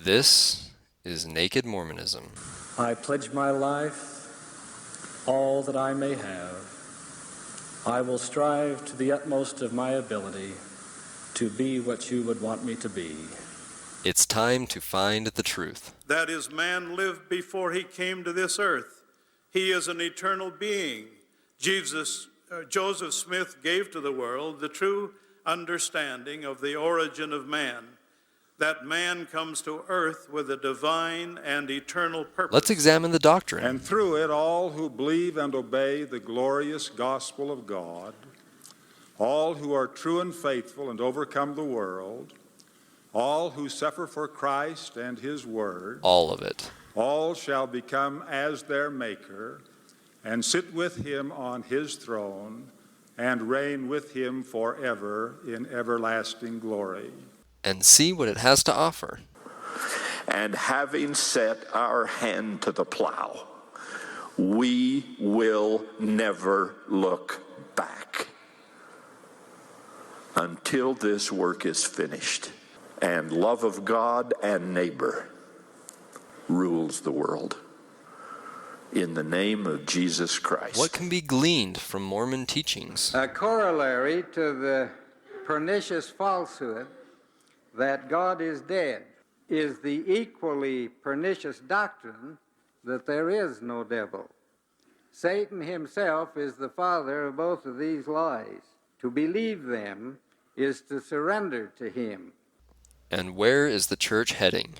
This is Naked Mormonism. I pledge my life, all that I may have. I will strive to the utmost of my ability to be what you would want me to be. It's time to find the truth. That is, man lived before he came to this earth. He is an eternal being. Joseph Smith gave to the world the true understanding of the origin of man, that man comes to earth with a divine and eternal purpose. Let's examine the doctrine. And through it, all who believe and obey the glorious gospel of God, all who are true and faithful and overcome the world, all who suffer for Christ and his word, all of it, all shall become as their Maker and sit with him on his throne and reign with him forever in everlasting glory. And see what it has to offer. And having set our hand to the plow, we will never look back until this work is finished and love of God and neighbor rules the world. In the name of Jesus Christ. What can be gleaned from Mormon teachings? A corollary to the pernicious falsehood that God is dead is the equally pernicious doctrine that there is no devil. Satan himself is the father of both of these lies. To believe them is to surrender to him. And where is the church heading?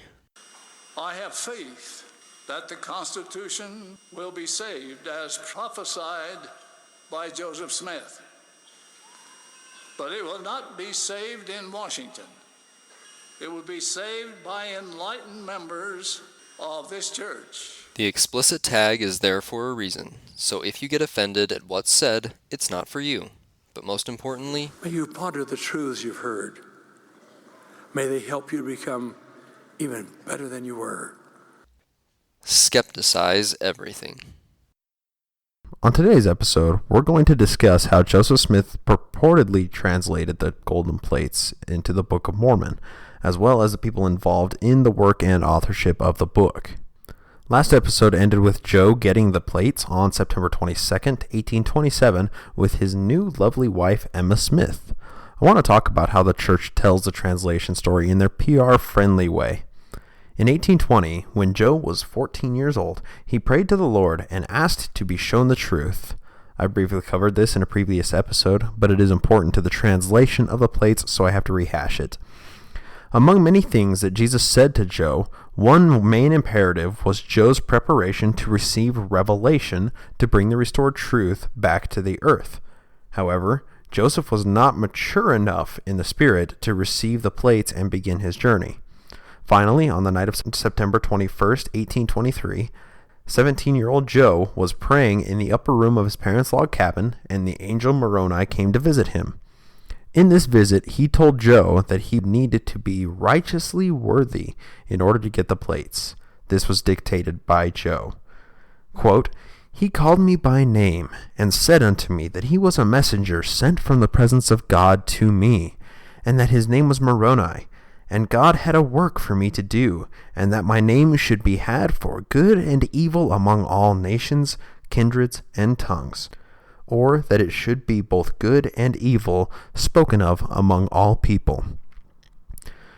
I have faith that the Constitution will be saved as prophesied by Joseph Smith. But it will not be saved in Washington. It will be saved by enlightened members of this church. The explicit tag is there for a reason, so if you get offended at what's said, it's not for you. But most importantly, may you ponder the truths you've heard. May they help you to become even better than you were. Skepticize everything. On today's episode, we're going to discuss how Joseph Smith purportedly translated the golden plates into the Book of Mormon, as well as the people involved in the work and authorship of the book. Last episode ended with Joe getting the plates on September 22nd, 1827, with his new lovely wife, Emma Smith. I want to talk about how the church tells the translation story in their PR-friendly way. In 1820, when Joe was 14 years old, he prayed to the Lord and asked to be shown the truth. I briefly covered this in a previous episode, but it is important to the translation of the plates, so I have to rehash it. Among many things that Jesus said to Joe, one main imperative was Joe's preparation to receive revelation to bring the restored truth back to the earth. However, Joseph was not mature enough in the spirit to receive the plates and begin his journey. Finally, on the night of September 21st, 1823, 17-year-old Joe was praying in the upper room of his parents' log cabin, and the angel Moroni came to visit him. In this visit, he told Joe that he needed to be righteously worthy in order to get the plates. This was dictated by Joe. Quote, "He called me by name, and said unto me that he was a messenger sent from the presence of God to me, and that his name was Moroni, and God had a work for me to do, and that my name should be had for good and evil among all nations, kindreds, and tongues, or that it should be both good and evil spoken of among all people."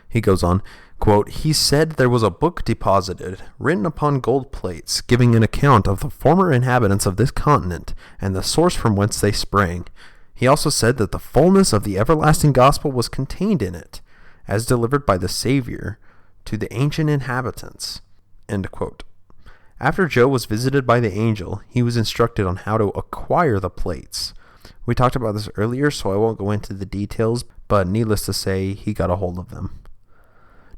He goes on, quote, "He said there was a book deposited, written upon gold plates, giving an account of the former inhabitants of this continent, and the source from whence they sprang. He also said that the fullness of the everlasting gospel was contained in it, as delivered by the Savior to the ancient inhabitants." End quote. After Joe was visited by the angel, he was instructed on how to acquire the plates. We talked about this earlier, so I won't go into the details, but needless to say, he got a hold of them.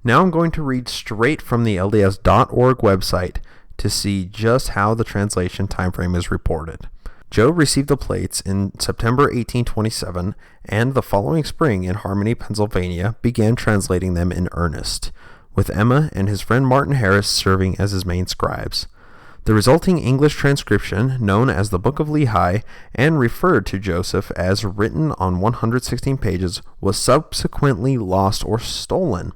Now I'm going to read straight from the LDS.org website to see just how the translation timeframe is reported. Joe received the plates in September 1827, and the following spring in Harmony, Pennsylvania, began translating them in earnest, with Emma and his friend Martin Harris serving as his main scribes. The resulting English transcription, known as the Book of Lehi, and referred to Joseph as written on 116 pages, was subsequently lost or stolen.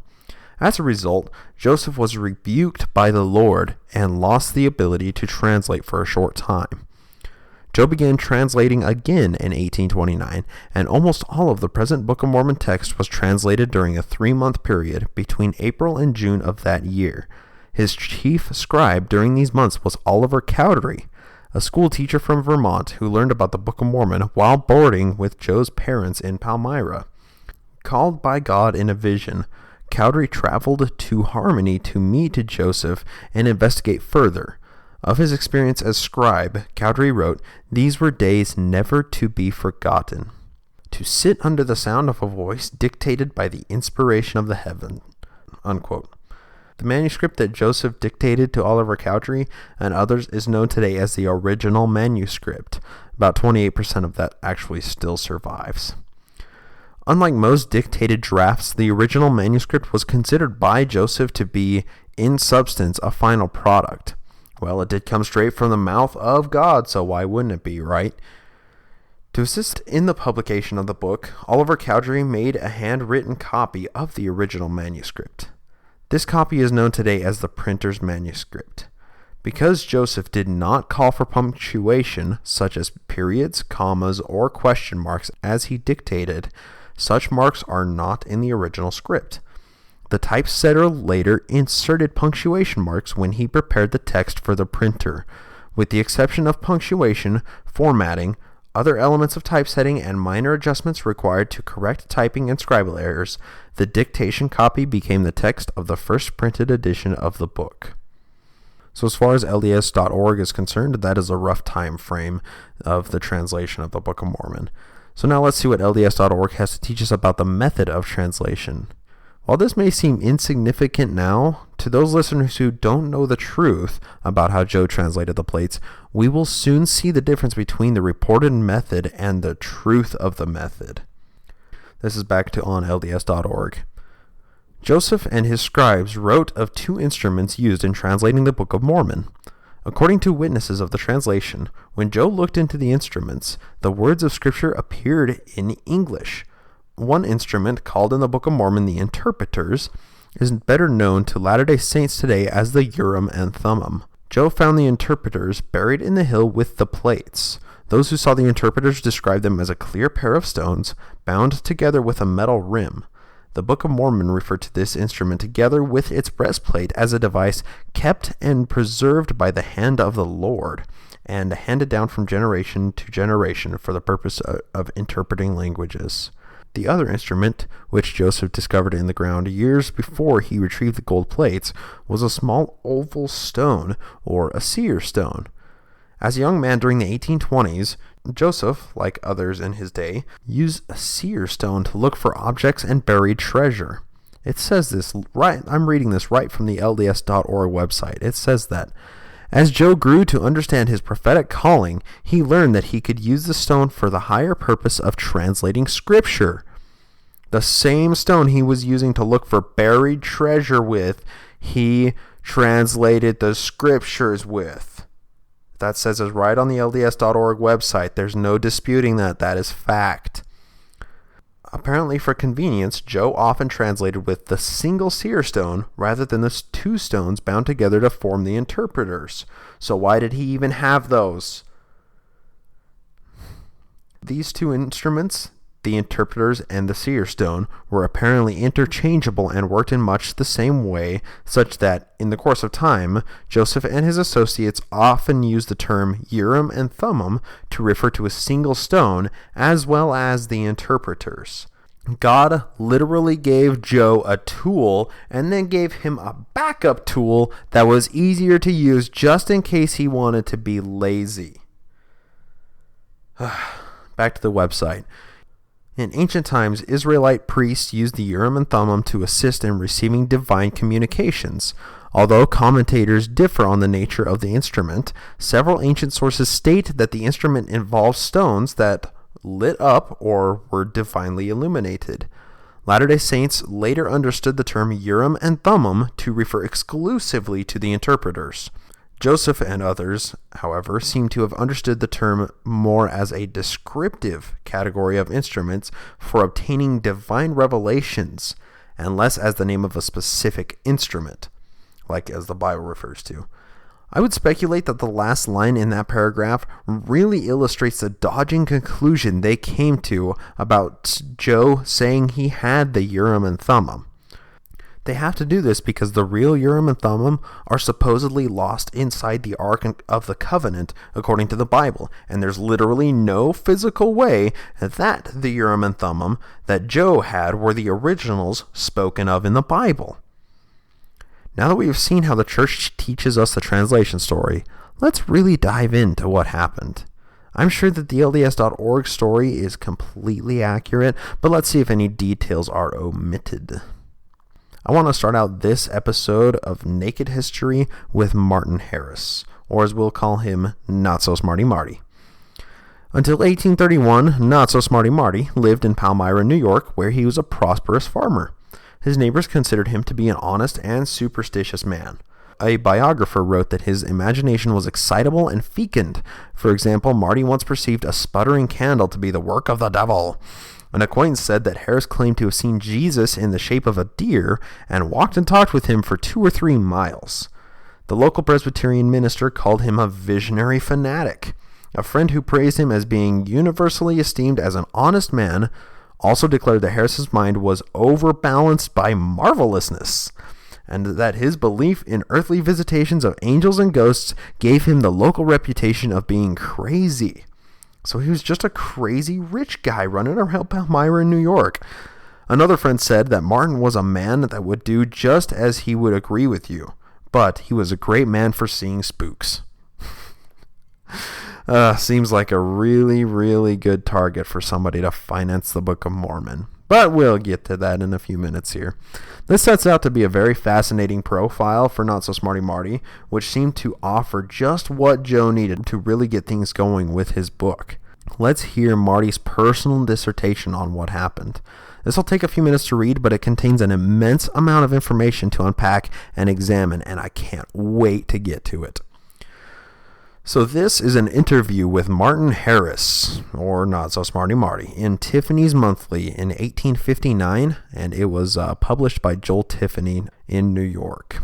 As a result, Joseph was rebuked by the Lord and lost the ability to translate for a short time. Joe began translating again in 1829, and almost all of the present Book of Mormon text was translated during a 3-month period between April and June of that year. His chief scribe during these months was Oliver Cowdery, a school teacher from Vermont who learned about the Book of Mormon while boarding with Joe's parents in Palmyra. Called by God in a vision, Cowdery traveled to Harmony to meet Joseph and investigate further. Of his experience as scribe, Cowdery wrote, "These were days never to be forgotten. To sit under the sound of a voice dictated by the inspiration of the heaven." Unquote. The manuscript that Joseph dictated to Oliver Cowdery and others is known today as the original manuscript. About 28% of that actually still survives. Unlike most dictated drafts, the original manuscript was considered by Joseph to be, in substance, a final product. Well, it did come straight from the mouth of God, so why wouldn't it be, right? To assist in the publication of the book, Oliver Cowdery made a handwritten copy of the original manuscript. This copy is known today as the printer's manuscript. Because Joseph did not call for punctuation, such as periods, commas, or question marks as he dictated, such marks are not in the original script. The typesetter later inserted punctuation marks when he prepared the text for the printer. With the exception of punctuation, formatting, other elements of typesetting, and minor adjustments required to correct typing and scribal errors, the dictation copy became the text of the first printed edition of the book. So as far as LDS.org is concerned, that is a rough time frame of the translation of the Book of Mormon. So now let's see what LDS.org has to teach us about the method of translation. While this may seem insignificant now, to those listeners who don't know the truth about how Joe translated the plates, we will soon see the difference between the reported method and the truth of the method. This is back to on LDS.org. Joseph and his scribes wrote of 2 instruments used in translating the Book of Mormon. According to witnesses of the translation, when Joe looked into the instruments, the words of Scripture appeared in English. One instrument, called in the Book of Mormon the interpreters, is better known to Latter-day Saints today as the Urim and Thummim. Joe found the interpreters buried in the hill with the plates. Those who saw the interpreters described them as a clear pair of stones bound together with a metal rim. The Book of Mormon referred to this instrument together with its breastplate as a device kept and preserved by the hand of the Lord and handed down from generation to generation for the purpose of interpreting languages. The other instrument, which Joseph discovered in the ground years before he retrieved the gold plates, was a small oval stone, or a seer stone. As a young man during the 1820s, Joseph, like others in his day, used a seer stone to look for objects and buried treasure. It says this right, I'm reading this right from the LDS.org website. It says that as Joe grew to understand his prophetic calling, he learned that he could use the stone for the higher purpose of translating Scripture. The same stone he was using to look for buried treasure with, he translated the Scriptures with. That says it right on the LDS.org website. There's no disputing that. That is fact. Apparently for convenience, Joe often translated with the single seer stone rather than the 2 stones bound together to form the interpreters. So why did he even have those? These 2 instruments, the interpreters and the seer stone, were apparently interchangeable and worked in much the same way, such that, in the course of time, Joseph and his associates often used the term Urim and Thummim to refer to a single stone, as well as the interpreters. God literally gave Joe a tool and then gave him a backup tool that was easier to use just in case he wanted to be lazy. Back to the website. In ancient times, Israelite priests used the Urim and Thummim to assist in receiving divine communications. Although commentators differ on the nature of the instrument, several ancient sources state that the instrument involved stones that lit up or were divinely illuminated. Latter-day Saints later understood the term Urim and Thummim to refer exclusively to the interpreters. Joseph and others, however, seem to have understood the term more as a descriptive category of instruments for obtaining divine revelations, and less as the name of a specific instrument, like as the Bible refers to. I would speculate that the last line in that paragraph really illustrates the dodging conclusion they came to about Joe saying he had the Urim and Thummim. They have to do this because the real Urim and Thummim are supposedly lost inside the Ark of the Covenant, according to the Bible, and there's literally no physical way that the Urim and Thummim that Joe had were the originals spoken of in the Bible. Now that we have seen how the church teaches us the translation story, let's really dive into what happened. I'm sure that the LDS.org story is completely accurate, but let's see if any details are omitted. I want to start out this episode of Naked History with Martin Harris, or as we'll call him, Not-So-Smarty-Marty. Until 1831, Not-So-Smarty-Marty lived in Palmyra, New York, where he was a prosperous farmer. His neighbors considered him to be an honest and superstitious man. A biographer wrote that his imagination was excitable and fecund. For example, Marty once perceived a sputtering candle to be the work of the devil. An acquaintance said that Harris claimed to have seen Jesus in the shape of a deer and walked and talked with him for 2 or 3 miles. The local Presbyterian minister called him a visionary fanatic. A friend who praised him as being universally esteemed as an honest man also declared that Harris's mind was overbalanced by marvelousness, and that his belief in earthly visitations of angels and ghosts gave him the local reputation of being crazy. So he was just a crazy rich guy running around Palmyra in New York. Another friend said that Martin was a man that would do just as he would agree with you, but he was a great man for seeing spooks. Seems like a really, really good target for somebody to finance the Book of Mormon. But we'll get to that in a few minutes here. This sets out to be a very fascinating profile for Not-So-Smarty-Marty, which seemed to offer just what Joe needed to really get things going with his book. Let's hear Marty's personal dissertation on what happened. This will take a few minutes to read, but it contains an immense amount of information to unpack and examine, and I can't wait to get to it. So this is an interview with Martin Harris, or Not-So-Smarty-Marty, in Tiffany's Monthly in 1859, and it was published by Joel Tiffany in New York.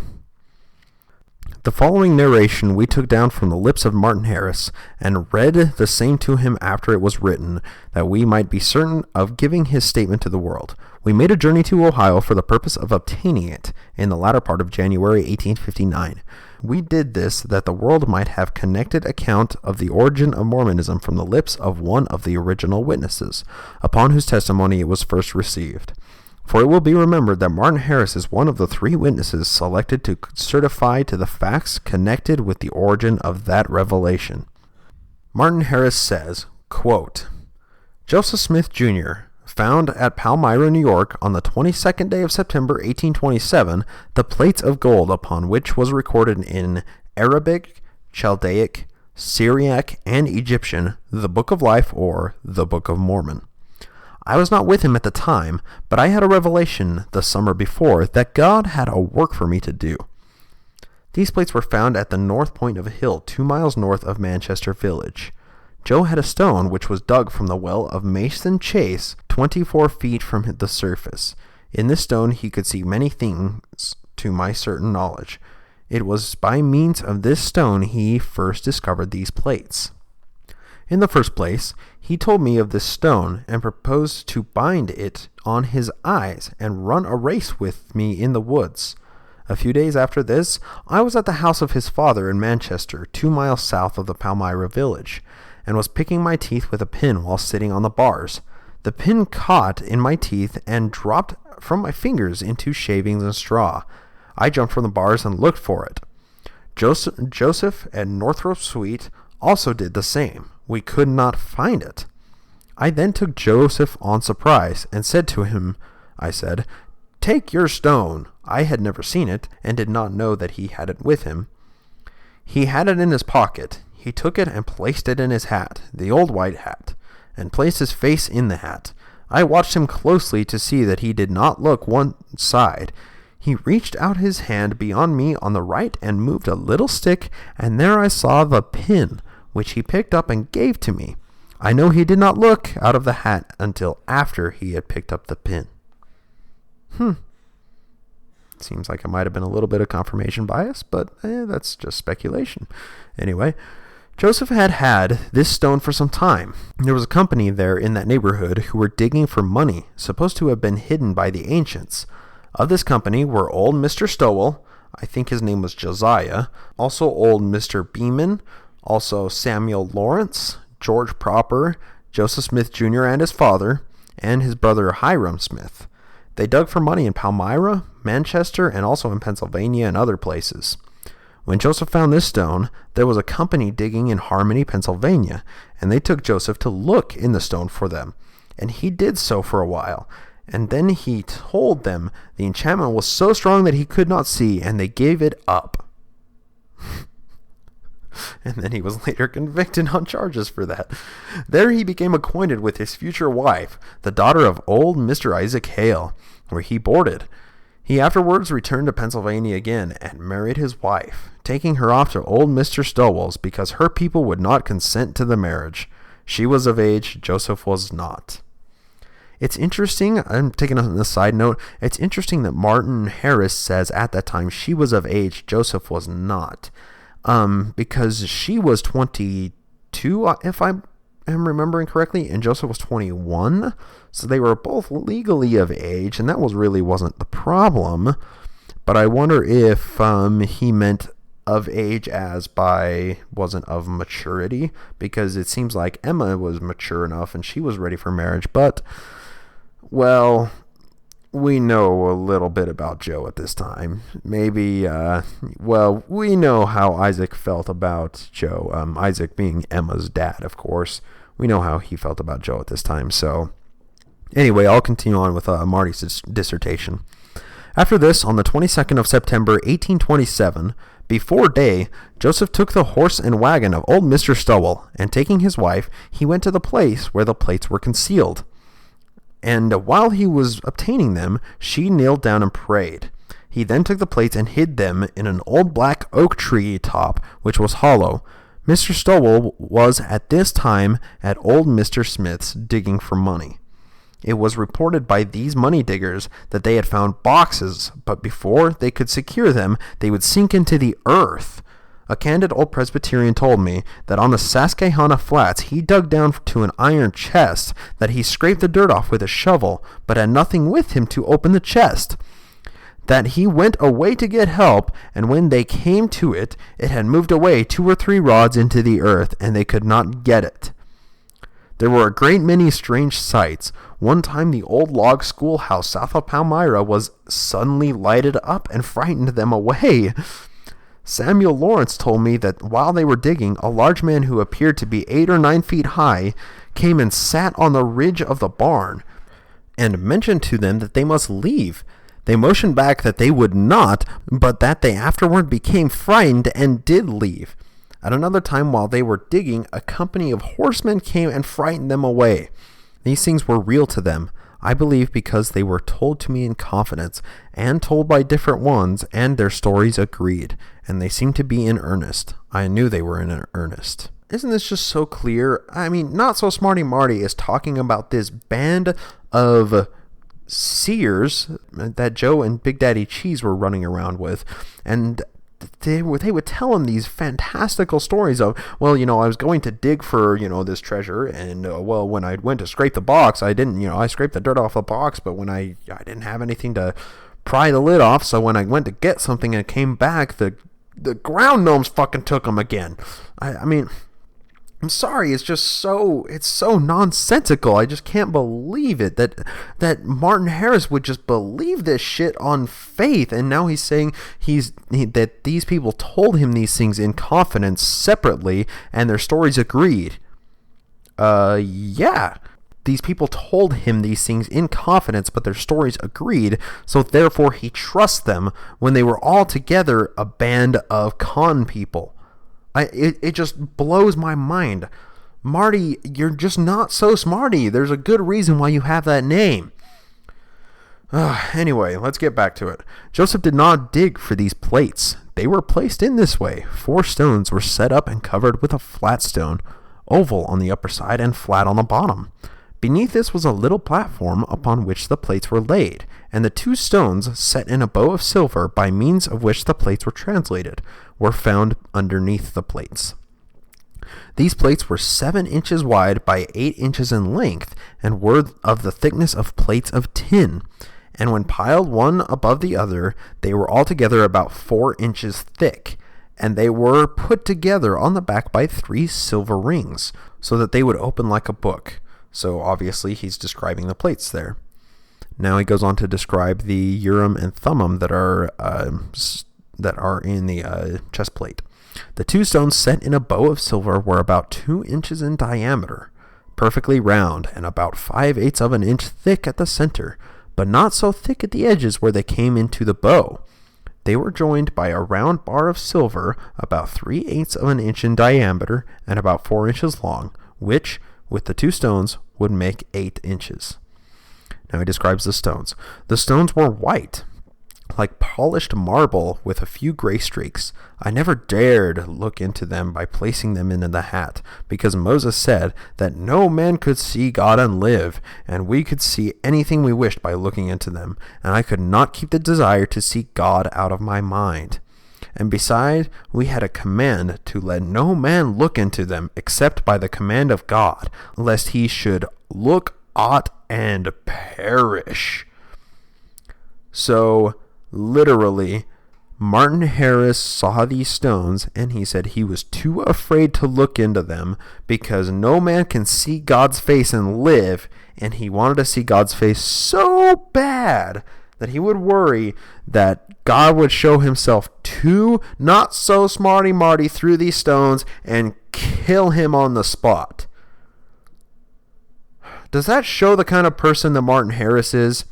The following narration we took down from the lips of Martin Harris, and read the same to him after it was written, that we might be certain of giving his statement to the world. We made a journey to Ohio for the purpose of obtaining it in the latter part of January 1859. We did this that the world might have connected account of the origin of Mormonism from the lips of one of the original witnesses, upon whose testimony it was first received. For it will be remembered that Martin Harris is one of the 3 witnesses selected to certify to the facts connected with the origin of that revelation. Martin Harris says, quote, Joseph Smith, Jr., found at Palmyra, New York, on the 22nd day of September, 1827, the plates of gold upon which was recorded in Arabic, Chaldaic, Syriac, and Egyptian, the Book of Life, or the Book of Mormon. I was not with him at the time, but I had a revelation the summer before that God had a work for me to do. These plates were found at the north point of a hill 2 miles north of Manchester village. Joe had a stone which was dug from the well of Mason Chase 24 feet from the surface. In this stone he could see many things to my certain knowledge. It was by means of this stone he first discovered these plates. In the first place, he told me of this stone and proposed to bind it on his eyes and run a race with me in the woods. A few days after this, I was at the house of his father in Manchester, 2 miles south of the Palmyra village, and was picking my teeth with a pin while sitting on the bars. The pin caught in my teeth and dropped from my fingers into shavings and straw. I jumped from the bars and looked for it. Joseph and Northrop Sweet also did the same. We could not find it. I then took Joseph on surprise and said to him, I said, "Take your stone." I had never seen it and did not know that he had it with him. He had it in his pocket. He took it and placed it in his hat, the old white hat, and placed his face in the hat. I watched him closely to see that he did not look one side. He reached out his hand beyond me on the right and moved a little stick, and there I saw the pin, which he picked up and gave to me. I know he did not look out of the hat until after he had picked up the pin. Seems like it might have been a little bit of confirmation bias, but that's just speculation. Anyway, Joseph had this stone for some time. There was a company there in that neighborhood who were digging for money, supposed to have been hidden by the ancients. Of this company were old Mr. Stowell, I think his name was Josiah, also old Mr. Beeman, also Samuel Lawrence, George Proper, Joseph Smith Jr. and his father, and his brother Hiram Smith. They dug for money in Palmyra, Manchester, and also in Pennsylvania and other places. When Joseph found this stone, there was a company digging in Harmony, Pennsylvania, and they took Joseph to look in the stone for them. And he did so for a while. And then he told them the enchantment was so strong that he could not see, and they gave it up. And then he was later convicted on charges for that. There he became acquainted with his future wife, the daughter of old Mr. Isaac Hale, where he boarded. He afterwards returned to Pennsylvania again and married his wife, taking her off to old Mr. Stowell's because her people would not consent to the marriage. She was of age, Joseph was not. It's interesting, I'm taking a side note, it's interesting that Martin Harris says at that time she was of age, Joseph was not. Because she was 22, if I am remembering correctly, and Joseph was 21. So they were both legally of age, and that wasn't the problem. But I wonder if he meant of age as by wasn't of maturity, because it seems like Emma was mature enough and she was ready for marriage. But, well, we know a little bit about Joe at this time. Maybe, we know how Isaac felt about Joe. Isaac being Emma's dad, of course. We know how he felt about Joe at this time. So, anyway, I'll continue on with Marty's dissertation. After this, on the 22nd of September, 1827, before day, Joseph took the horse and wagon of old Mr. Stowell, and taking his wife, he went to the place where the plates were concealed. And while he was obtaining them, she kneeled down and prayed. He then took the plates and hid them in an old black oak tree top, which was hollow. Mr. Stowell was at this time at old Mr. Smith's digging for money. It was reported by these money diggers that they had found boxes, but before they could secure them, they would sink into the earth. A candid old Presbyterian told me that on the Susquehanna Flats he dug down to an iron chest, that he scraped the dirt off with a shovel, but had nothing with him to open the chest. That he went away to get help, and when they came to it, it had moved away 2 or 3 rods into the earth, and they could not get it. There were a great many strange sights. One time the old log schoolhouse south of Palmyra was suddenly lighted up and frightened them away. Samuel Lawrence told me that while they were digging, a large man who appeared to be 8 or 9 feet high came and sat on the ridge of the barn, and mentioned to them that they must leave. They motioned back that they would not, but that they afterward became frightened and did leave. At another time, while they were digging, a company of horsemen came and frightened them away. These things were real to them, I believe, because they were told to me in confidence, and told by different ones, and their stories agreed, and they seemed to be in earnest. I knew they were in earnest. Isn't this just so clear? I mean, Not-So-Smarty-Marty is talking about this band of seers that Joe and Big Daddy Cheese were running around with, and they would tell him these fantastical stories of, well, I was going to dig for, this treasure, and, when I went to scrape the box, I didn't, I scraped the dirt off the box, but when I didn't have anything to pry the lid off, so when I went to get something and came back, the ground gnomes fucking took them again. I mean, I'm sorry, it's so nonsensical. I just can't believe it that Martin Harris would just believe this shit on faith, and now he's saying that these people told him these things in confidence separately, and their stories agreed. Yeah. These people told him these things in confidence, but their stories agreed, so therefore he trusts them when they were all together a band of con people. It just blows my mind. Marty, you're just not so smarty. There's a good reason why you have that name. Anyway, let's get back to it. Joseph did not dig for these plates. They were placed in this way. 4 stones were set up and covered with a flat stone, oval on the upper side and flat on the bottom. Beneath this was a little platform upon which the plates were laid, and the 2 stones, set in a bow of silver by means of which the plates were translated, were found underneath the plates. These plates were 7 inches wide by 8 inches in length, and were of the thickness of plates of tin. And when piled one above the other, they were altogether about 4 inches thick, and they were put together on the back by 3 silver rings, so that they would open like a book. So obviously he's describing the plates there. Now he goes on to describe the Urim and Thummim that are in the chest plate. The 2 stones set in a bow of silver were about 2 inches in diameter, perfectly round, and about 5/8 of an inch thick at the center, but not so thick at the edges where they came into the bow. They were joined by a round bar of silver about 3/8 of an inch in diameter and about 4 inches long, which, with the 2 stones, would make 8 inches. Now he describes the stones. The stones were white, like polished marble with a few gray streaks. I never dared look into them by placing them into the hat, because Moses said that no man could see God and live, and we could see anything we wished by looking into them, and I could not keep the desire to see God out of my mind. And beside, we had a command to let no man look into them except by the command of God, lest he should look aught and perish. So, literally, Martin Harris saw these stones, and he said he was too afraid to look into them because no man can see God's face and live, and he wanted to see God's face so bad that he would worry that God would show himself too not-so-smarty-marty through these stones and kill him on the spot. Does that show the kind of person that Martin Harris is?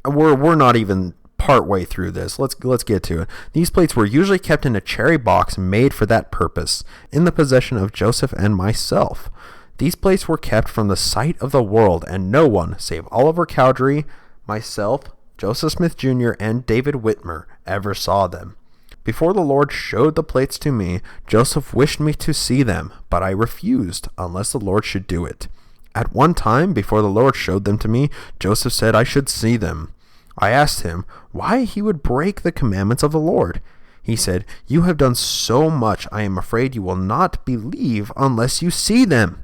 We're not even part way through this. Let's get to it. These plates were usually kept in a cherry box made for that purpose, in the possession of Joseph and myself. These plates were kept from the sight of the world, and no one, save Oliver Cowdery, myself, Joseph Smith Jr., and David Whitmer, ever saw them. Before the Lord showed the plates to me, Joseph wished me to see them, but I refused, unless the Lord should do it. At one time, before the Lord showed them to me, Joseph said I should see them. I asked him why he would break the commandments of the Lord. He said, "You have done so much, I am afraid you will not believe unless you see them."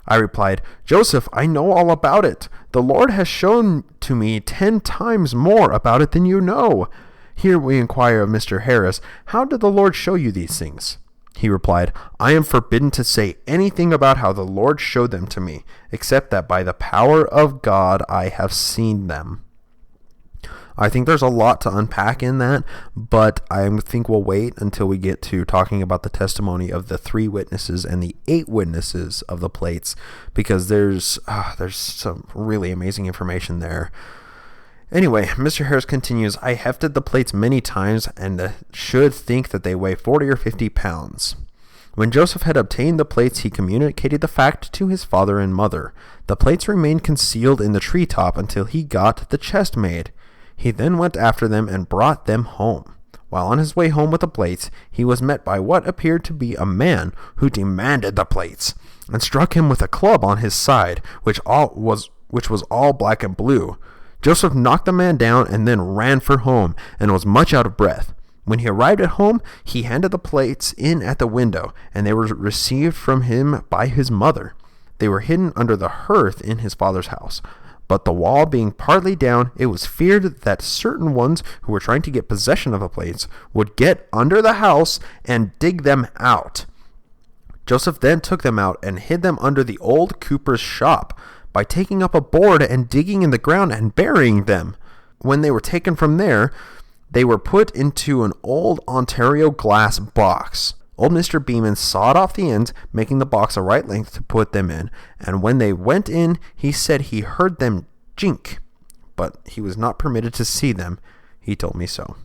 I replied, "Joseph, I know all about it. The Lord has shown to me 10 times more about it than you know." Here we inquire of Mr. Harris, "How did the Lord show you these things?" He replied, "I am forbidden to say anything about how the Lord showed them to me, except that by the power of God I have seen them." I think there's a lot to unpack in that, but I think we'll wait until we get to talking about the testimony of the 3 witnesses and the 8 witnesses of the plates, because there's some really amazing information there. Anyway, Mr. Harris continues, "I hefted the plates many times and should think that they weigh 40 or 50 pounds. When Joseph had obtained the plates, he communicated the fact to his father and mother. The plates remained concealed in the treetop until he got the chest made. He then went after them and brought them home. While on his way home with the plates, he was met by what appeared to be a man who demanded the plates, and struck him with a club on his side, which was all black and blue. Joseph knocked the man down and then ran for home, and was much out of breath. When he arrived at home, he handed the plates in at the window, and they were received from him by his mother. They were hidden under the hearth in his father's house. But the wall being partly down, it was feared that certain ones who were trying to get possession of the plates would get under the house and dig them out. Joseph then took them out and hid them under the old cooper's shop, by taking up a board and digging in the ground and burying them. When they were taken from there, they were put into an old Ontario glass box. Old Mr. Beeman sawed off the ends, making the box a right length to put them in, and when they went in, he said he heard them jink, but he was not permitted to see them. He told me so.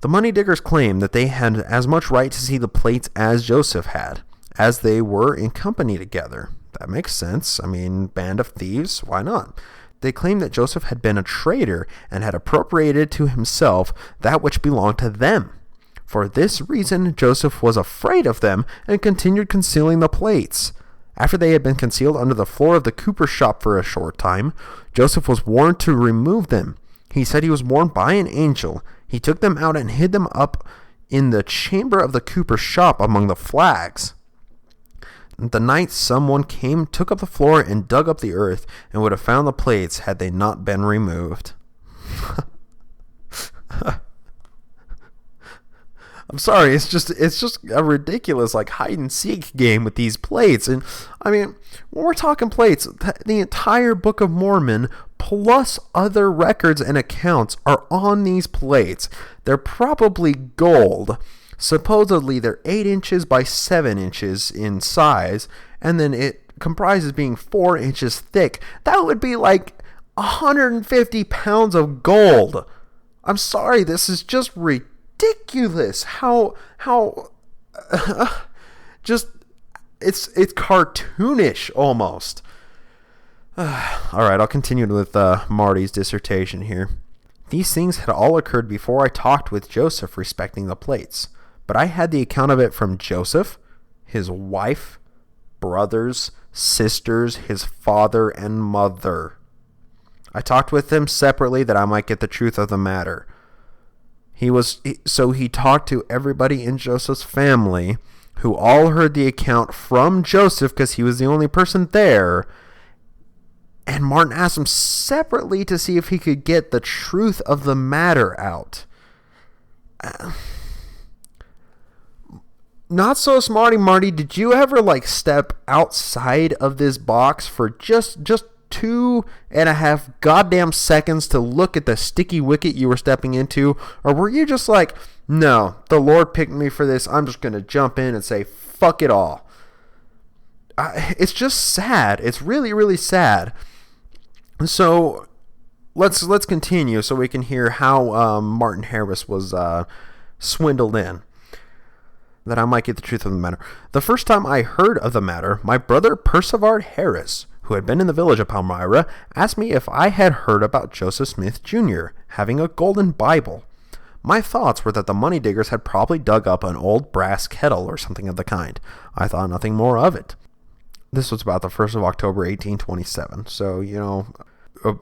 The money diggers claimed that they had as much right to see the plates as Joseph had, as they were in company together. That makes sense. I mean, band of thieves, why not? They claimed that Joseph had been a traitor and had appropriated to himself that which belonged to them. For this reason, Joseph was afraid of them and continued concealing the plates. After they had been concealed under the floor of the cooper's shop for a short time, Joseph was warned to remove them. He said he was warned by an angel. He took them out and hid them up in the chamber of the cooper's shop among the flags. The night someone came, took up the floor, and dug up the earth, and would have found the plates had they not been removed. I'm sorry, it's just a ridiculous like hide and seek game with these plates. And I mean, when we're talking plates, the entire Book of Mormon plus other records and accounts are on these plates. They're probably gold. Supposedly they're 8 inches by 7 inches in size, and then it comprises being 4 inches thick. That would be like 150 pounds of gold. I'm sorry, this is just ridiculous. How just it's cartoonish almost. All right, I'll continue with Marty's dissertation here. These things had all occurred before I talked with Joseph respecting the plates, but I had the account of it from Joseph, his wife, brothers, sisters, his father, and mother. I talked with them separately that I might get the truth of the matter. He talked to everybody in Joseph's family, who all heard the account from Joseph because he was the only person there. And Martin asked him separately to see if he could get the truth of the matter out. Not-So-Smarty-Marty, did you ever like step outside of this box for just 2.5 goddamn seconds to look at the sticky wicket you were stepping into? Or were you just like, no, the Lord picked me for this, I'm just going to jump in and say, fuck it all? It's just sad. It's really, really sad. So let's continue so we can hear how Martin Harris was swindled in, that I might get the truth of the matter. The first time I heard of the matter, my brother Percival Harris, who had been in the village of Palmyra, asked me if I had heard about Joseph Smith Jr. having a golden Bible. My thoughts were that the money diggers had probably dug up an old brass kettle or something of the kind. I thought nothing more of it. This was about the 1st of October, 1827. So,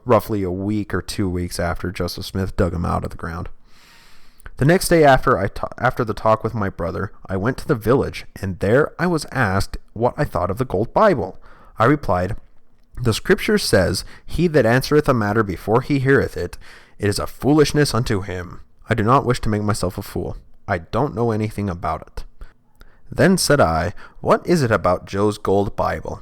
roughly a week or 2 weeks after Joseph Smith dug him out of the ground. The next day after the talk with my brother, I went to the village, and there I was asked what I thought of the gold Bible. I replied, "The Scripture says, he that answereth a matter before he heareth it, it is a foolishness unto him. I do not wish to make myself a fool. I don't know anything about it." Then said I, "What is it about Joe's gold Bible?"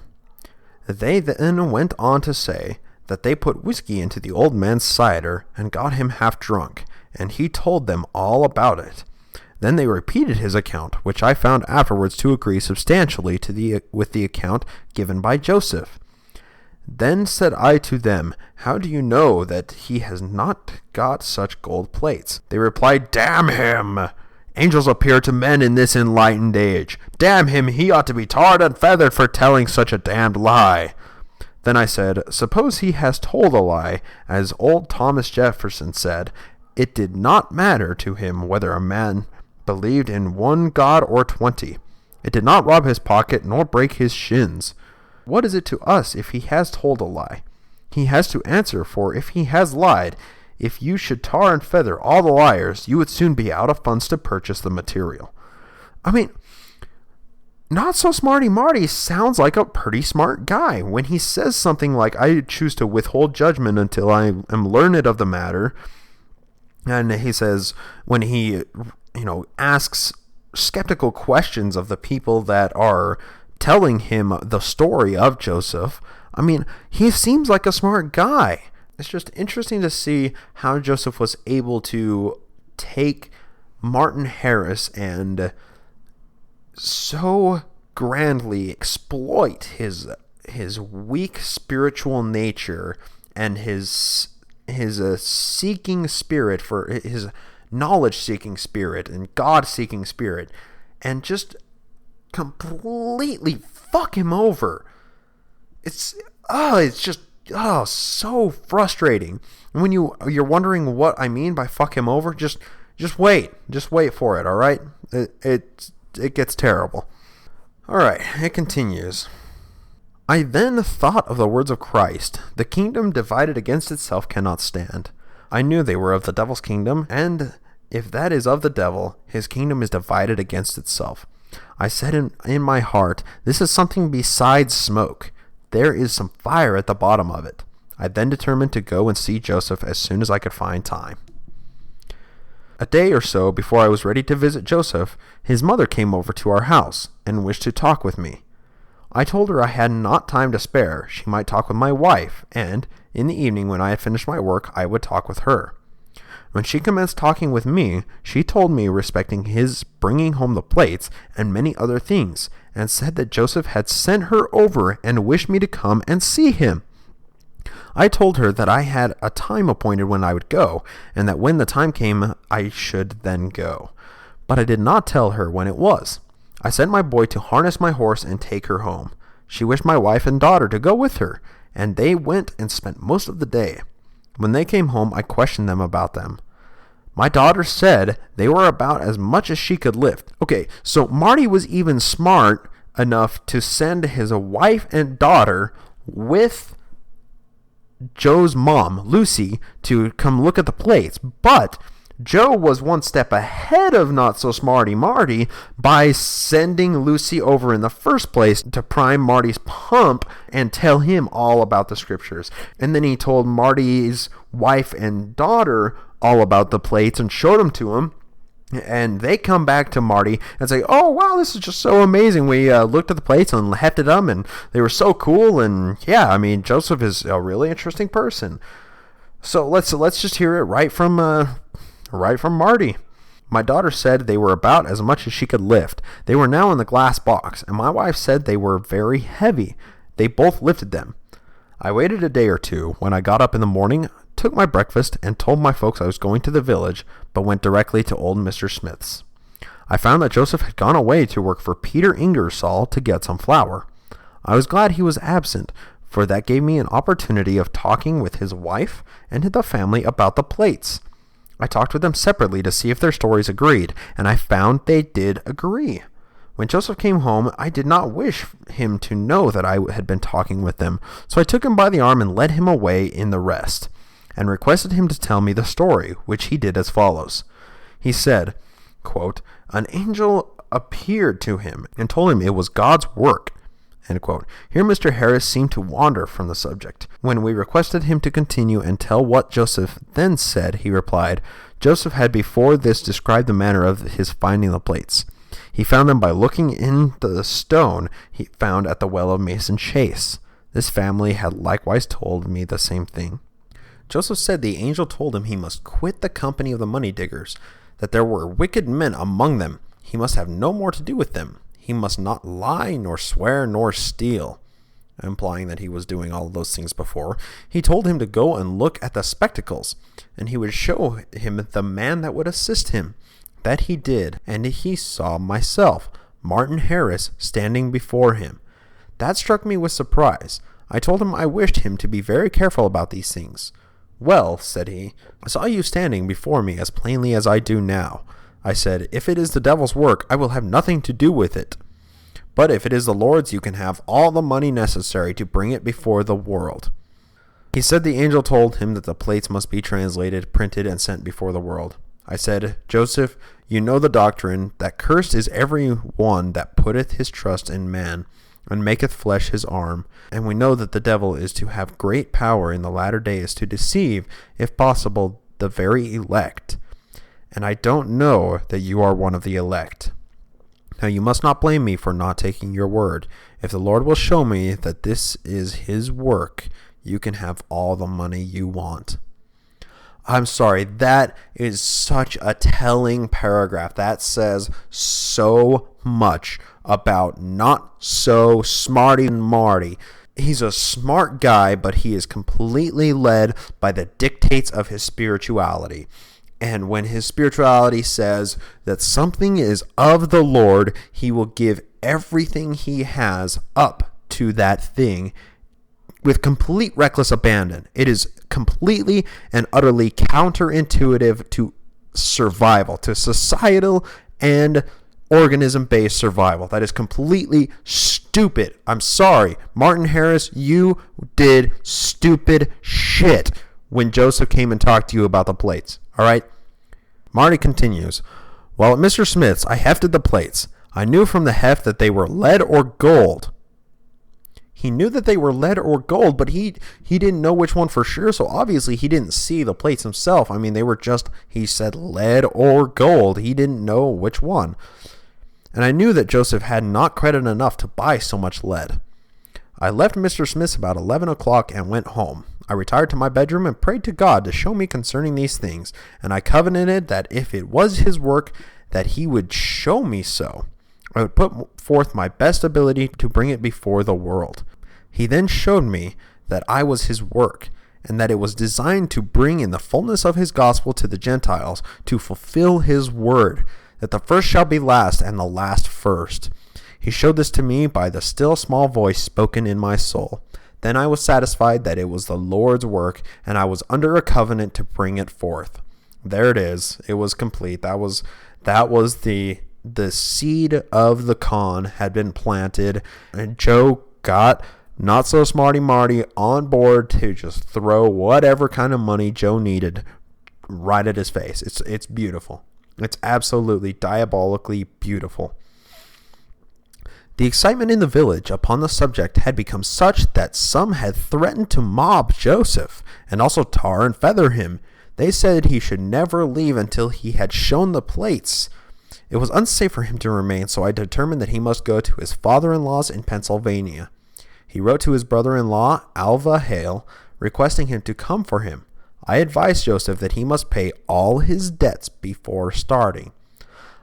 They then went on to say that they put whiskey into the old man's cider and got him half drunk, and he told them all about it. Then they repeated his account, which I found afterwards to agree substantially with the account given by Joseph. Then said I to them, "How do you know that he has not got such gold plates?" They replied, "Damn him! Angels appear to men in this enlightened age. Damn him, he ought to be tarred and feathered for telling such a damned lie." Then I said, "Suppose he has told a lie, as old Thomas Jefferson said, it did not matter to him whether a man believed in one God or 20. It did not rob his pocket nor break his shins. What is it to us if he has told a lie? He has to answer for if he has lied. If you should tar and feather all the liars, you would soon be out of funds to purchase the material." I mean, Not-So-Smarty-Marty sounds like a pretty smart guy when he says something like, "I choose to withhold judgment until I am learned of the matter." And he says, when he, asks skeptical questions of the people that are telling him the story of Joseph, I mean, he seems like a smart guy. It's just interesting to see how Joseph was able to take Martin Harris and so grandly exploit his weak spiritual nature and his seeking spirit, for his knowledge-seeking spirit and God-seeking spirit, and just completely fuck him over. It's just so frustrating. And when you're wondering what I mean by fuck him over, just wait for it. All right, it gets terrible. All right, it continues. I then thought of the words of Christ, "The kingdom divided against itself cannot stand." I knew they were of the devil's kingdom, and if that is of the devil, his kingdom is divided against itself. I said in my heart, this is something besides smoke. There is some fire at the bottom of it. I then determined to go and see Joseph as soon as I could find time. A day or so before I was ready to visit Joseph, his mother came over to our house and wished to talk with me. I told her I had not time to spare. She might talk with my wife, and in the evening when I had finished my work, I would talk with her. When she commenced talking with me, she told me respecting his bringing home the plates and many other things, and said that Joseph had sent her over and wished me to come and see him. I told her that I had a time appointed when I would go, and that when the time came, I should then go. But I did not tell her when it was. I sent my boy to harness my horse and take her home. She wished my wife and daughter to go with her, and they went and spent most of the day. When they came home, I questioned them about them. My daughter said they were about as much as she could lift. Okay, so Marty was even smart enough to send his wife and daughter with Joe's mom, Lucy, to come look at the plates. But Joe was one step ahead of Not-So-Smarty-Marty by sending Lucy over in the first place to prime Marty's pump and tell him all about the scriptures. And then he told Marty's wife and daughter all about the plates and showed them to him. And they come back to Marty and say, "Oh, wow, this is just so amazing. We looked at the plates and hefted them, and they were so cool. And yeah, I mean, Joseph is a really interesting person." So let's just hear it right from Marty. My daughter said they were about as much as she could lift. They were now in the glass box, and my wife said they were very heavy. They both lifted them. I waited a day or two. When I got up in the morning, took my breakfast, and told my folks I was going to the village, but went directly to old Mr. Smith's. I found that Joseph had gone away to work for Peter Ingersoll to get some flour. I was glad he was absent, for that gave me an opportunity of talking with his wife and the family about the plates. I talked with them separately to see if their stories agreed, and I found they did agree. When Joseph came home, I did not wish him to know that I had been talking with them, so I took him by the arm and led him away in the rest, and requested him to tell me the story, which he did as follows. He said, quote, "An angel appeared to him and told him it was God's work." End quote. Here Mr. Harris seemed to wander from the subject. When we requested him to continue and tell what Joseph then said, he replied, Joseph had before this described the manner of his finding the plates. He found them by looking into the stone he found at the well of Mason Chase. This family had likewise told me the same thing. Joseph said the angel told him he must quit the company of the money diggers, that there were wicked men among them. He must have no more to do with them. He must not lie, nor swear, nor steal, implying that he was doing all of those things before. He told him to go and look at the spectacles, and he would show him the man that would assist him. That he did, and he saw myself, Martin Harris, standing before him. That struck me with surprise. I told him I wished him to be very careful about these things. "Well," said he, "I saw you standing before me as plainly as I do now." I said, "If it is the devil's work, I will have nothing to do with it. But if it is the Lord's, you can have all the money necessary to bring it before the world." He said the angel told him that the plates must be translated, printed, and sent before the world. I said, "Joseph, you know the doctrine, that cursed is every one that putteth his trust in man, and maketh flesh his arm. And we know that the devil is to have great power in the latter days to deceive, if possible, the very elect. And I don't know that you are one of the elect. Now you must not blame me for not taking your word. If the Lord will show me that this is his work, you can have all the money you want." I'm sorry, that is such a telling paragraph. That says so much about Not-So-Smarty-Marty. He's a smart guy, but he is completely led by the dictates of his spirituality. And when his spirituality says that something is of the Lord, he will give everything he has up to that thing with complete reckless abandon. It is completely and utterly counterintuitive to survival, to societal and organism-based survival. That is completely stupid. I'm sorry. Martin Harris, you did stupid shit when Joseph came and talked to you about the plates. All right? Marty continues, while at Mr. Smith's, I hefted the plates. I knew from the heft that they were lead or gold. He knew that they were lead or gold, but he didn't know which one for sure, so obviously he didn't see the plates himself. I mean, they were just, he said lead or gold. He didn't know which one. And I knew that Joseph had not credit enough to buy so much lead. I left Mr. Smith's about 11 o'clock and went home. I retired to my bedroom and prayed to God to show me concerning these things, and I covenanted that if it was his work, that he would show me so. I would put forth my best ability to bring it before the world. He then showed me that I was his work, and that it was designed to bring in the fullness of his gospel to the Gentiles, to fulfill his word, that the first shall be last, and the last first. He showed this to me by the still small voice spoken in my soul. Then I was satisfied that it was the Lord's work, and I was under a covenant to bring it forth. There it is. It was complete. That was the seed of the con had been planted, and Joe got Not-So-Smarty-Marty on board to just throw whatever kind of money Joe needed right at his face. It's beautiful. It's absolutely diabolically beautiful. The excitement in the village upon the subject had become such that some had threatened to mob Joseph and also tar and feather him. They said he should never leave until he had shown the plates. It was unsafe for him to remain, so I determined that he must go to his father-in-law's in Pennsylvania. He wrote to his brother-in-law, Alva Hale, requesting him to come for him. I advised Joseph that he must pay all his debts before starting.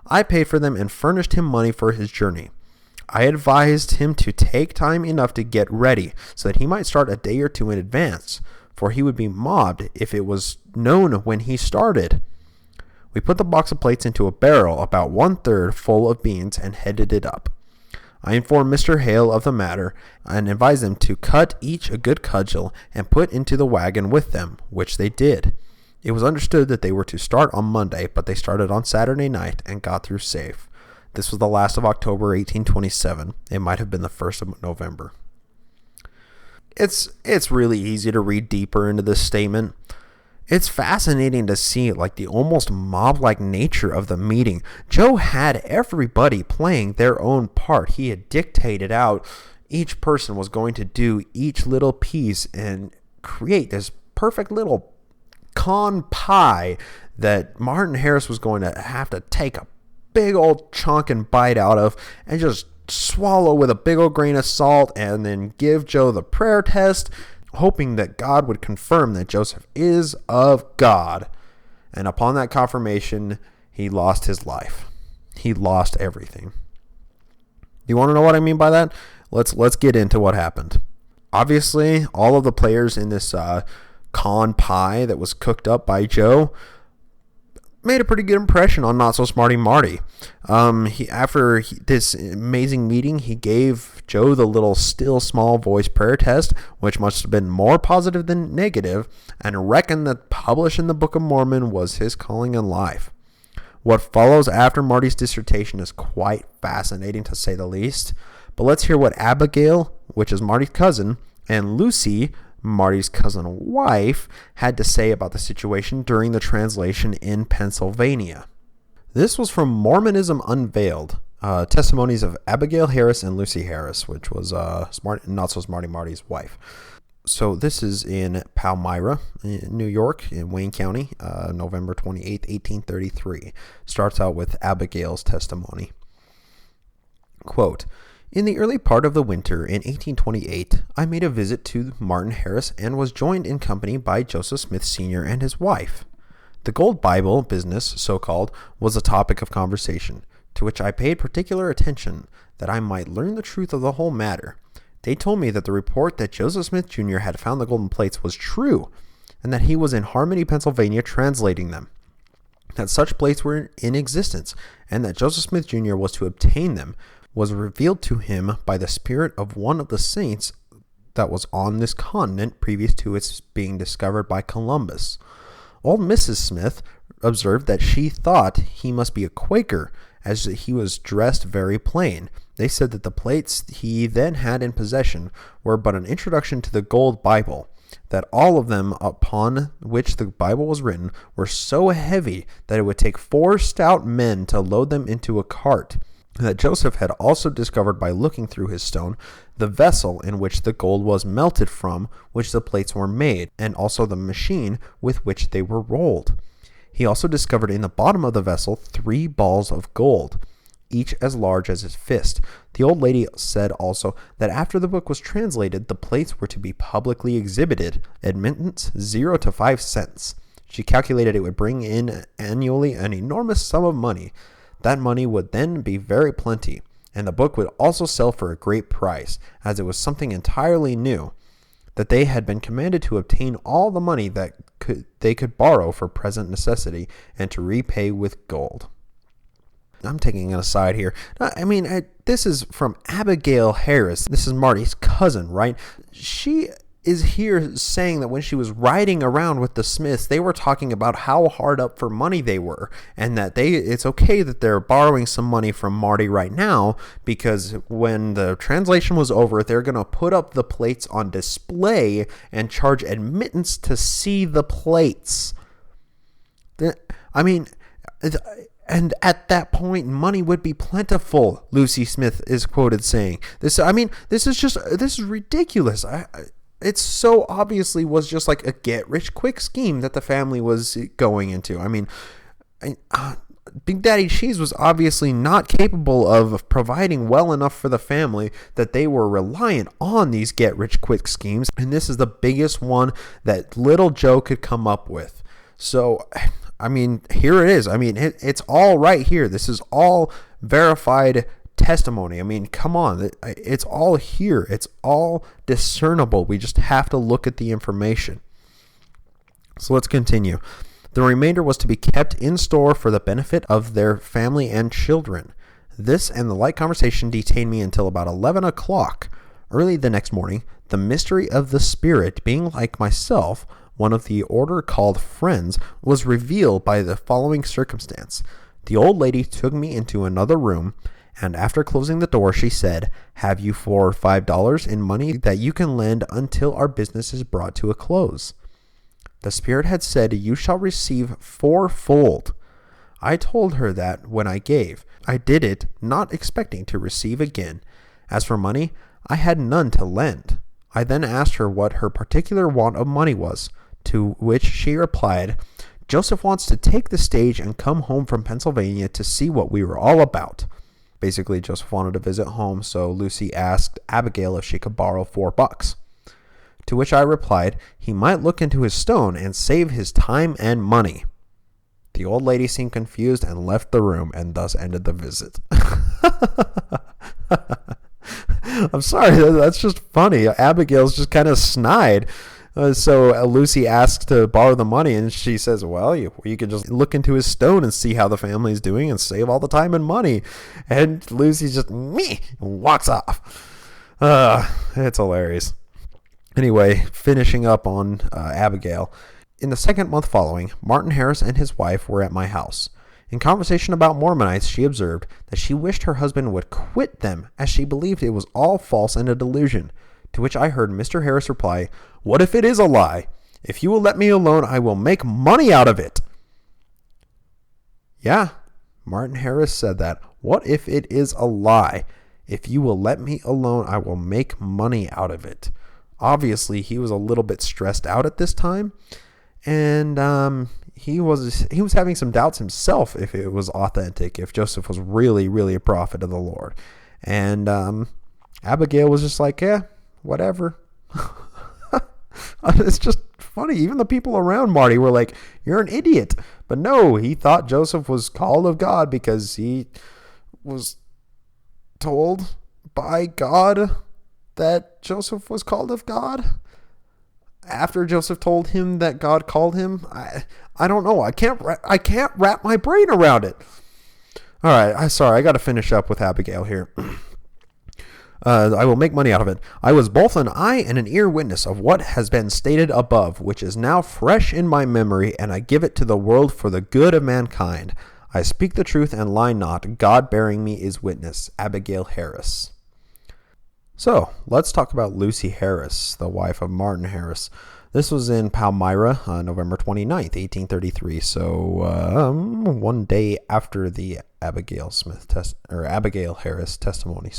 I paid for them and furnished him money for his journey. I advised him to take time enough to get ready so that he might start a day or two in advance, for he would be mobbed if it was known when he started. We put the box of plates into a barrel about 1/3 full of beans and headed it up. I informed Mr. Hale of the matter and advised them to cut each a good cudgel and put into the wagon with them, which they did. It was understood that they were to start on Monday, but they started on Saturday night and got through safe. This was the last of October 1827. It might have been the 1st of November. It's really easy to read deeper into this statement. It's fascinating to see like the almost mob-like nature of the meeting. Joe had everybody playing their own part. He had dictated out each person was going to do each little piece and create this perfect little con pie that Martin Harris was going to have to take a big old chunk and bite out of and just swallow with a big old grain of salt and then give Joe the prayer test, hoping that God would confirm that Joseph is of God. And upon that confirmation, he lost his life. He lost everything. You want to know what I mean by that? Let's get into what happened. Obviously, all of the players in this con pie that was cooked up by Joe made a pretty good impression on Not-So-Smarty-Marty. After this amazing meeting, he gave Joe the little still small voice prayer test, which must have been more positive than negative, and reckoned that publishing the Book of Mormon was his calling in life. What follows after Marty's dissertation is quite fascinating, to say the least. But let's hear what Abigail, which is Marty's cousin, and Lucy, Marty's cousin wife, had to say about the situation during the translation in Pennsylvania. This was from Mormonism Unveiled, testimonies of Abigail Harris and Lucy Harris, which was Not-So-Smarty-Marty's wife. So this is in Palmyra, in New York, in Wayne County, November 28, 1833. Starts out with Abigail's testimony. Quote, in the early part of the winter in 1828, I made a visit to Martin Harris and was joined in company by Joseph Smith Sr. and his wife. The gold Bible business, so-called, was a topic of conversation, to which I paid particular attention, that I might learn the truth of the whole matter. They told me that the report that Joseph Smith Jr. had found the golden plates was true, and that he was in Harmony, Pennsylvania, translating them, that such plates were in existence, and that Joseph Smith Jr. was to obtain them, was revealed to him by the spirit of one of the saints that was on this continent previous to its being discovered by Columbus. Old Mrs. Smith observed that she thought he must be a Quaker, as he was dressed very plain. They said that the plates he then had in possession were but an introduction to the gold Bible, that all of them upon which the Bible was written were so heavy that it would take 4 stout men to load them into a cart, that Joseph had also discovered by looking through his stone the vessel in which the gold was melted from which the plates were made, and also the machine with which they were rolled. He also discovered in the bottom of the vessel 3 balls of gold, each as large as his fist. The old lady said also that after the book was translated, the plates were to be publicly exhibited, admittance 0 to 5 cents. She calculated it would bring in annually an enormous sum of money. That money would then be very plenty, and the book would also sell for a great price, as it was something entirely new, that they had been commanded to obtain all the money that they could borrow for present necessity, and to repay with gold. I'm taking an aside here. This is from Abigail Harris. This is Marty's cousin, right? She is here saying that when she was riding around with the Smiths, they were talking about how hard up for money they were, and that it's okay that they're borrowing some money from Marty right now, because when the translation was over, they're going to put up the plates on display and charge admittance to see the plates. And at that point, money would be plentiful, Lucy Smith is quoted saying. This is ridiculous. It so obviously was just like a get-rich-quick scheme that the family was going into. Big Daddy Cheese was obviously not capable of providing well enough for the family, that they were reliant on these get-rich-quick schemes, and this is the biggest one that little Joe could come up with. So, here it is. It's all right here. This is all verified testimony. Come on. It's all here. It's all discernible. We just have to look at the information. So let's continue. The remainder was to be kept in store for the benefit of their family and children. This and the light conversation detained me until about 11 o'clock. Early the next morning, the mystery of the spirit, being like myself, one of the order called Friends, was revealed by the following circumstance. The old lady took me into another room, and after closing the door, she said, "Have you $4 or $5 in money that you can lend until our business is brought to a close?" The spirit had said, "You shall receive 4-fold." I told her that when I gave, I did it not expecting to receive again. As for money, I had none to lend. I then asked her what her particular want of money was, to which she replied, "Joseph wants to take the stage and come home from Pennsylvania to see what we were all about." Basically, Joseph wanted to visit home, so Lucy asked Abigail if she could borrow $4. To which I replied he might look into his stone and save his time and money. The old lady seemed confused and left the room, and thus ended the visit. I'm sorry, that's just funny. Abigail's just kind of snide. So Lucy asks to borrow the money, and she says, well, you can just look into his stone and see how the family's doing and save all the time and money. And Lucy's just, meh, walks off. It's hilarious. Anyway, finishing up on Abigail. In the second month following, Martin Harris and his wife were at my house. In conversation about Mormonites, she observed that she wished her husband would quit them, as she believed it was all false and a delusion. To which I heard Mr. Harris reply, "What if it is a lie? If you will let me alone, I will make money out of it." Yeah, Martin Harris said that. What if it is a lie? If you will let me alone, I will make money out of it. Obviously, he was a little bit stressed out at this time, and he was having some doubts himself if it was authentic, if Joseph was really, really a prophet of the Lord. And Abigail was just like, yeah, whatever. It's just funny. Even the people around Marty were like, you're an idiot. But no, he thought Joseph was called of God because he was told by God that Joseph was called of God. After Joseph told him that God called him, I don't know. I can't wrap my brain around it. All right, I got to finish up with Abigail here. I will make money out of it. I was both an eye and an ear witness of what has been stated above, which is now fresh in my memory, and I give it to the world for the good of mankind. I speak the truth and lie not. God bearing me is witness. Abigail Harris. So, let's talk about Lucy Harris, the wife of Martin Harris. This was in Palmyra on November 29th, 1833. So, one day after the Abigail Harris testimony.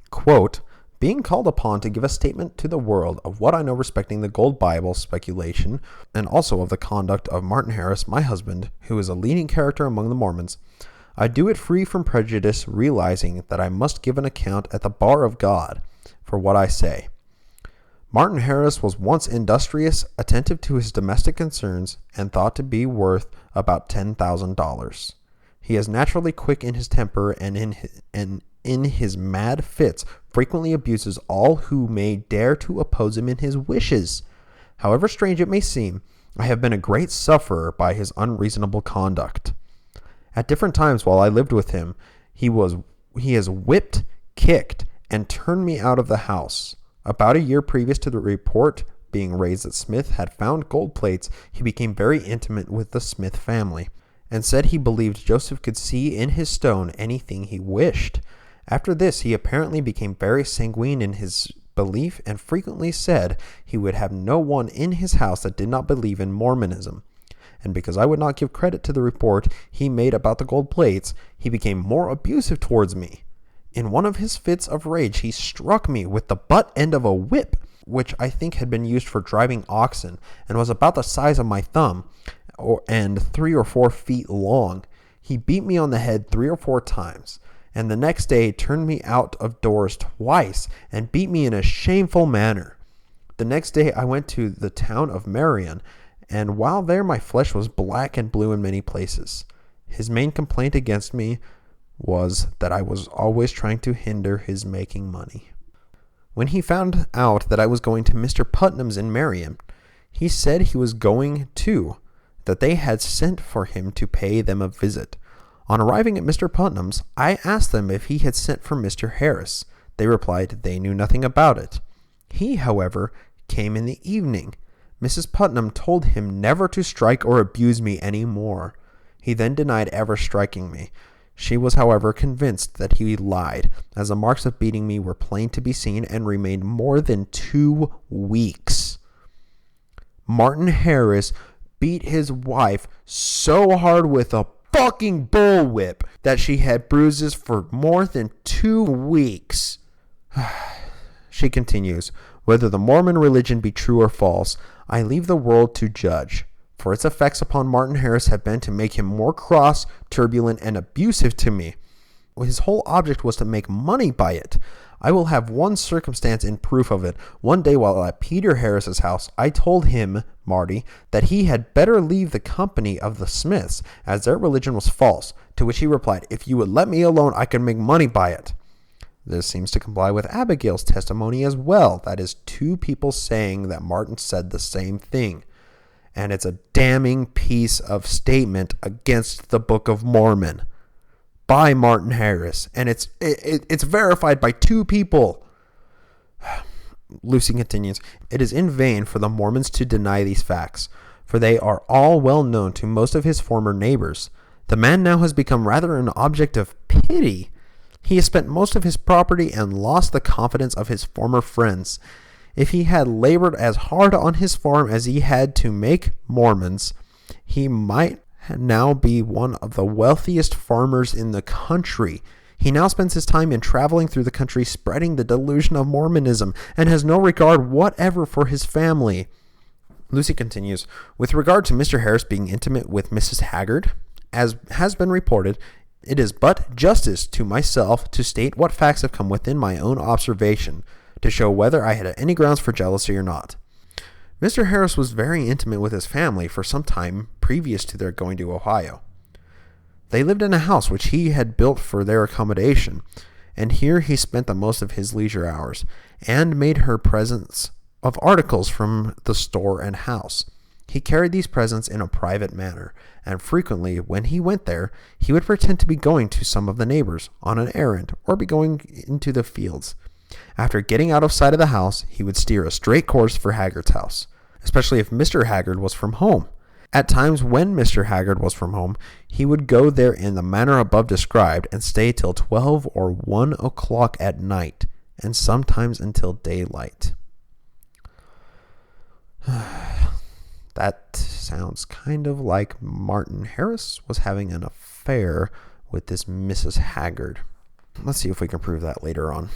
Quote, being called upon to give a statement to the world of what I know respecting the gold Bible speculation, and also of the conduct of Martin Harris, my husband, who is a leading character among the Mormons, I do it free from prejudice, realizing that I must give an account at the bar of God for what I say. Martin Harris was once industrious, attentive to his domestic concerns, and thought to be worth about $10,000. He is naturally quick in his temper, and in his mad fits frequently abuses all who may dare to oppose him in his wishes. However strange it may seem, I have been a great sufferer by his unreasonable conduct. At different times while I lived with him, he has whipped, kicked, and turned me out of the house. About a year previous to the report being raised that Smith had found gold plates, he became very intimate with the Smith family, and said he believed Joseph could see in his stone anything he wished. After this, he apparently became very sanguine in his belief and frequently said he would have no one in his house that did not believe in Mormonism. And because I would not give credit to the report he made about the gold plates, he became more abusive towards me. In one of his fits of rage, he struck me with the butt end of a whip, which I think had been used for driving oxen, and was about the size of my thumb, and 3 or 4 feet long. He beat me on the head 3 or 4 times, and the next day turned me out of doors twice, and beat me in a shameful manner. The next day I went to the town of Marion, and while there my flesh was black and blue in many places. His main complaint against me was that I was always trying to hinder his making money. When he found out that I was going to Mr. Putnam's in Marion, he said he was going too, that they had sent for him to pay them a visit. On arriving at Mr. Putnam's, I asked them if he had sent for Mr. Harris. They replied they knew nothing about it. He, however, came in the evening. Mrs. Putnam told him never to strike or abuse me any more. He then denied ever striking me. She was, however, convinced that he lied, as the marks of beating me were plain to be seen and remained more than 2 weeks. Martin Harris beat his wife so hard with a fucking bullwhip that she had bruises for more than 2 weeks. She continues, whether the Mormon religion be true or false, I leave the world to judge, for its effects upon Martin Harris have been to make him more cross, turbulent, and abusive to me. His whole object was to make money by it. I will have one circumstance in proof of it. One day while at Peter Harris's house, I told him, Marty, that he had better leave the company of the Smiths, as their religion was false, to which he replied, if you would let me alone, I could make money by it. This seems to comply with Abigail's testimony as well. That is 2 people saying that Martin said the same thing. And it's a damning piece of statement against the Book of Mormon by Martin Harris. And it's verified by 2 people. Lucy continues, it is in vain for the Mormons to deny these facts, for they are all well known to most of his former neighbors. The man now has become rather an object of pity. He has spent most of his property and lost the confidence of his former friends. If he had labored as hard on his farm as he had to make Mormons, he might now be one of the wealthiest farmers in the country. He now spends his time in traveling through the country spreading the delusion of Mormonism and has no regard whatever for his family. Lucy continues, with regard to Mr. Harris being intimate with Mrs. Haggard, as has been reported, it is but justice to myself to state what facts have come within my own observation, to show whether I had any grounds for jealousy or not. Mr. Harris was very intimate with his family for some time previous to their going to Ohio. They lived in a house which he had built for their accommodation, and here he spent the most of his leisure hours, and made her presents of articles from the store and house. He carried these presents in a private manner, and frequently, when he went there, he would pretend to be going to some of the neighbors on an errand, or be going into the fields. After getting out of sight of the house, he would steer a straight course for Haggard's house, especially if Mr. Haggard was from home. At times when Mr. Haggard was from home, he would go there in the manner above described and stay till 12 or 1 o'clock at night, and sometimes until daylight. That sounds kind of like Martin Harris was having an affair with this Mrs. Haggard. Let's see if we can prove that later on.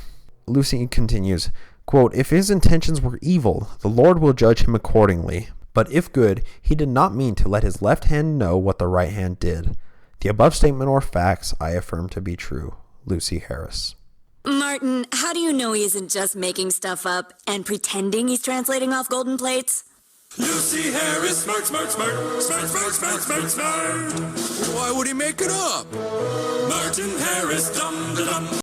Lucy continues, quote, "If his intentions were evil, the Lord will judge him accordingly. But if good, he did not mean to let his left hand know what the right hand did. The above statement or facts I affirm to be true. Lucy Harris." Martin, how do you know he isn't just making stuff up and pretending he's translating off golden plates? Lucy Harris, smart, smart, smart, smart, smart, smart, smart, smart. Why would he make it up? Martin Harris, dum-da-dum.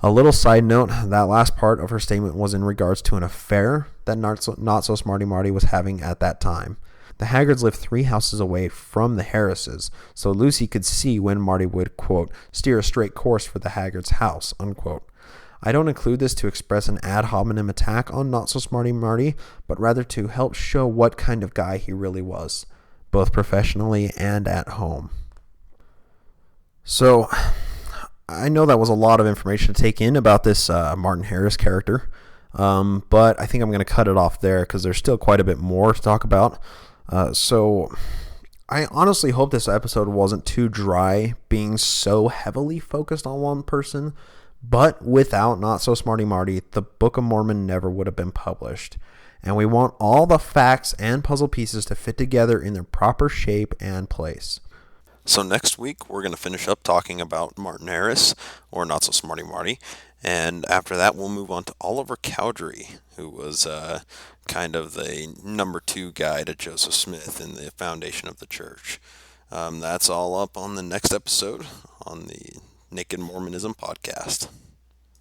A little side note, that last part of her statement was in regards to an affair that Not-So-Smarty-Marty was having at that time. The Haggards lived 3 houses away from the Harrises, so Lucy could see when Marty would, quote, steer a straight course for the Haggards' house, unquote. I don't include this to express an ad hominem attack on Not-So-Smarty-Marty, but rather to help show what kind of guy he really was, both professionally and at home. So, I know that was a lot of information to take in about this Martin Harris character, but I think I'm going to cut it off there because there's still quite a bit more to talk about. So I honestly hope this episode wasn't too dry, being so heavily focused on one person, but without Not-So-Smarty-Marty, the Book of Mormon never would have been published. And we want all the facts and puzzle pieces to fit together in their proper shape and place. So next week, we're going to finish up talking about Martin Harris, or Not-So-Smarty-Marty, and after that, we'll move on to Oliver Cowdery, who was kind of the number 2 guy to Joseph Smith in the foundation of the church. That's all up on the next episode on the Naked Mormonism podcast.